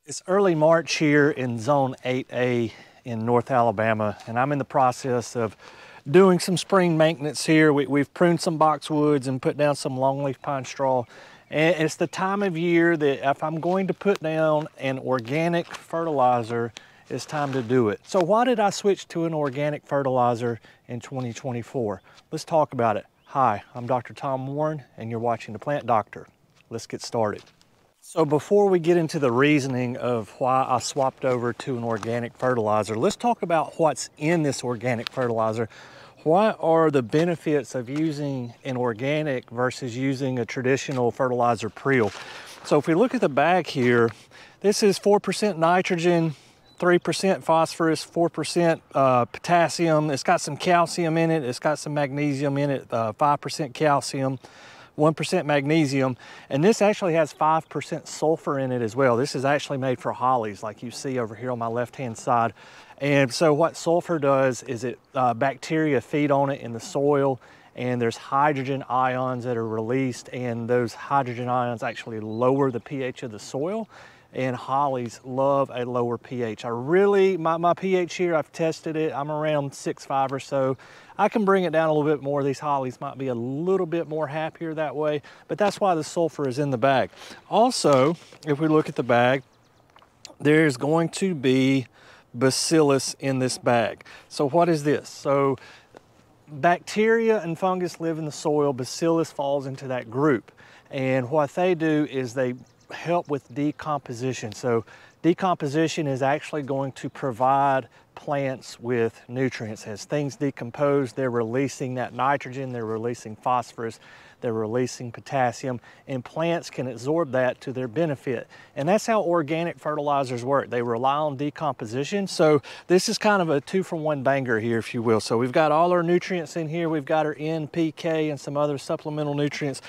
It's early March here in Zone 8A in North Alabama, and I'm in the process of doing some spring maintenance here. We've pruned some boxwoods and put down some longleaf pine straw. And it's the time of year that if I'm going to put down an organic fertilizer, it's time to do it. So why did I switch to an organic fertilizer in 2024? Let's talk about it. Hi, I'm Dr. Tom Warren, and you're watching The Plant Doctor. Let's get started. So before we get into the reasoning of why I swapped over to an organic fertilizer, let's talk about what's in this organic fertilizer. What are the benefits of using an organic versus using a traditional fertilizer prill? So if we look at the bag here, this is 4% nitrogen, 3% phosphorus, 4% potassium. It's got some calcium in it. It's got some magnesium in it, 5% calcium, 1% magnesium, and this actually has 5% sulfur in it as well. This is actually made for hollies, like you see over here on my left-hand side. And so what sulfur does is bacteria feed on it in the soil, and there's hydrogen ions that are released, and those hydrogen ions actually lower the pH of the soil, and hollies love a lower pH. My pH here, I've tested it, I'm around 6.5 or so. I can bring it down a little bit more. These hollies might be a little bit more happier that way, but that's why the sulfur is in the bag. Also, if we look at the bag, there's going to be bacillus in this bag. So what is this? So bacteria and fungus live in the soil. Bacillus falls into that group. And what they do is they help with decomposition. So decomposition is actually going to provide plants with nutrients. As things decompose, they're releasing that nitrogen, they're releasing phosphorus, they're releasing potassium, and plants can absorb that to their benefit. And that's how organic fertilizers work. They rely on decomposition. So this is kind of a 2-for-1 banger here, if you will. So we've got all our nutrients in here. We've got our NPK and some other supplemental nutrients.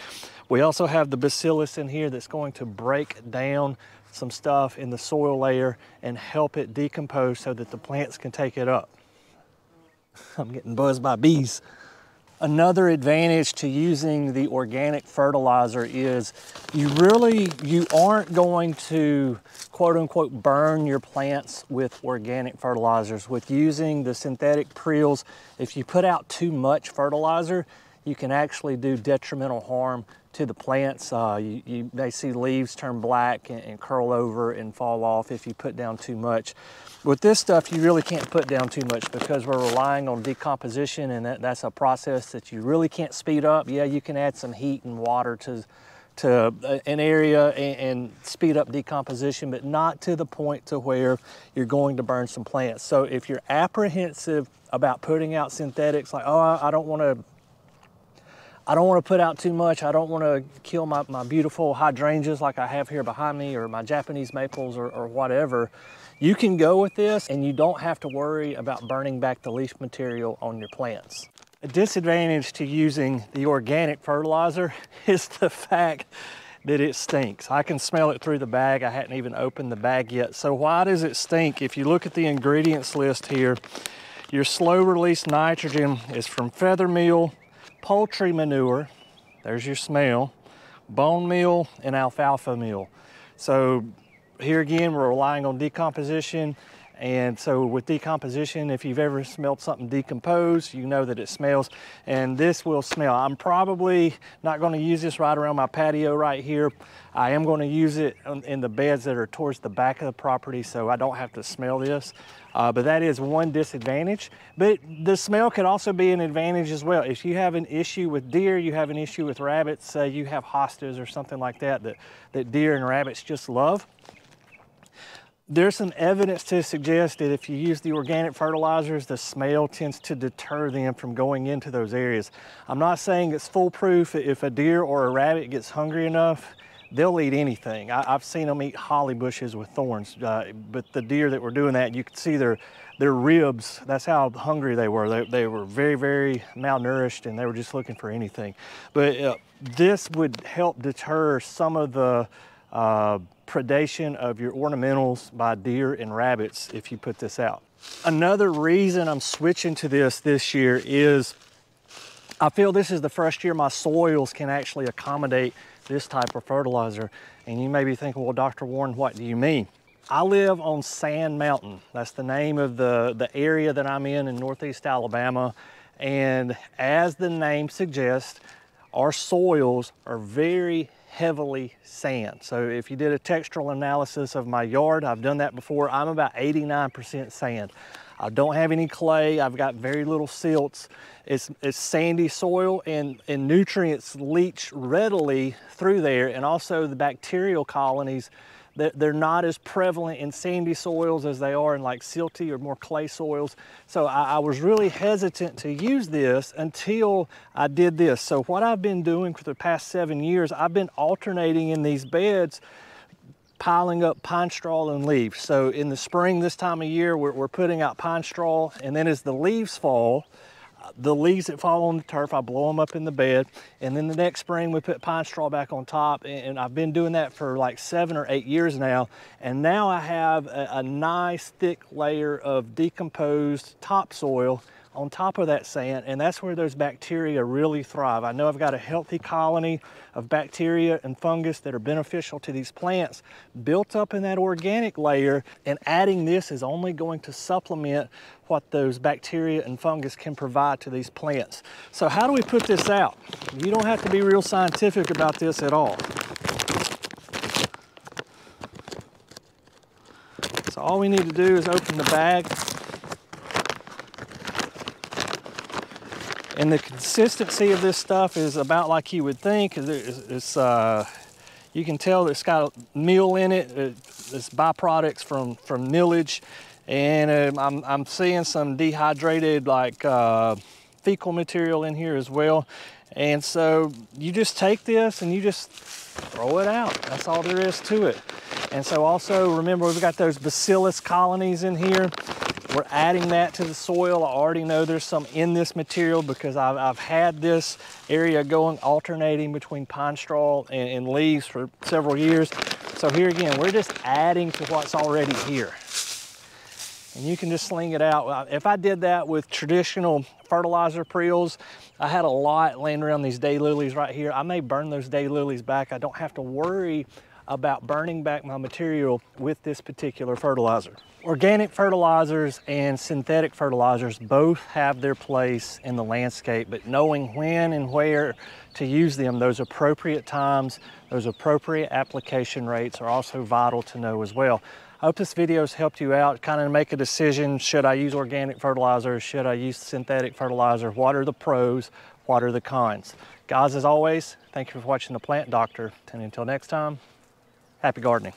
We also have the bacillus in here that's going to break down some stuff in the soil layer and help it decompose so that the plants can take it up. I'm getting buzzed by bees. Another advantage to using the organic fertilizer is you aren't going to quote unquote burn your plants with organic fertilizers. With using the synthetic prills, if you put out too much fertilizer, you can actually do detrimental harm to the plants. You may see leaves turn black and curl over and fall off if you put down too much. With this stuff, you really can't put down too much because we're relying on decomposition, and that's a process that you really can't speed up. Yeah, you can add some heat and water to an area and speed up decomposition, but not to the point to where you're going to burn some plants. So if you're apprehensive about putting out synthetics, like, oh, I don't want to put out too much. I don't want to kill my beautiful hydrangeas like I have here behind me, or my Japanese maples, or whatever. You can go with this and you don't have to worry about burning back the leaf material on your plants. A disadvantage to using the organic fertilizer is the fact that it stinks. I can smell it through the bag. I hadn't even opened the bag yet. So why does it stink? If you look at the ingredients list here, your slow release nitrogen is from feather meal, poultry manure, there's your smell, bone meal, and alfalfa meal. So here again, we're relying on decomposition. And so with decomposition, if you've ever smelled something decompose, you know that it smells, and this will smell. I'm probably not going to use this right around my patio right here. I am going to use it in the beds that are towards the back of the property, so I don't have to smell this. But that is one disadvantage. But the smell could also be an advantage as well. If you have an issue with deer, you have an issue with rabbits, you have hostas or something like that deer and rabbits just love. There's some evidence to suggest that if you use the organic fertilizers, the smell tends to deter them from going into those areas. I'm not saying it's foolproof. If a deer or a rabbit gets hungry enough, they'll eat anything. I've seen them eat holly bushes with thorns, but the deer that were doing that, you could see their ribs. That's how hungry they were. They were very, very malnourished, and they were just looking for anything. But this would help deter some of the predation of your ornamentals by deer and rabbits if you put this out. Another reason I'm switching to this year is I feel this is the first year my soils can actually accommodate this type of fertilizer. And you may be thinking, well, Dr. Warren, what do you mean? I live on Sand Mountain. That's the name of the area that I'm in Northeast Alabama. And as the name suggests, our soils are very heavily sand. So if you did a textural analysis of my yard, I've done that before, I'm about 89% sand. I don't have any clay, I've got very little silts. It's sandy soil, and nutrients leach readily through there, and also the bacterial colonies, they're not as prevalent in sandy soils as they are in like silty or more clay soils. So I was really hesitant to use this until I did this. So what I've been doing for the past 7 years, I've been alternating in these beds, piling up pine straw and leaves. So in the spring, this time of year, we're putting out pine straw, and then as the leaves fall, the leaves that fall on the turf, I blow them up in the bed, and then the next spring we put pine straw back on top, and I've been doing that for like 7 or 8 years now, and now I have a nice thick layer of decomposed topsoil on top of that sand, and that's where those bacteria really thrive. I know I've got a healthy colony of bacteria and fungus that are beneficial to these plants built up in that organic layer, and adding this is only going to supplement what those bacteria and fungus can provide to these plants. So how do we put this out? You don't have to be real scientific about this at all. So all we need to do is open the bag. And the consistency of this stuff is about like you would think. It's you can tell it's got meal in it. It's byproducts from millage. And I'm seeing some dehydrated like fecal material in here as well. And so you just take this and you just throw it out. That's all there is to it. And so also remember, we've got those bacillus colonies in here. We're adding that to the soil. I already know there's some in this material because I've had this area going, alternating between pine straw and leaves for several years. So here again, we're just adding to what's already here. And you can just sling it out. If I did that with traditional fertilizer preels, I had a lot laying around these daylilies right here. I may burn those daylilies back. I don't have to worry about burning back my material with this particular fertilizer. Organic fertilizers and synthetic fertilizers both have their place in the landscape, but knowing when and where to use them, those appropriate times, those appropriate application rates are also vital to know as well. I hope this video has helped you out, kind of make a decision. Should I use organic fertilizer? Should I use synthetic fertilizer? What are the pros? What are the cons? Guys, as always, thank you for watching The Plant Doctor. And until next time, happy gardening.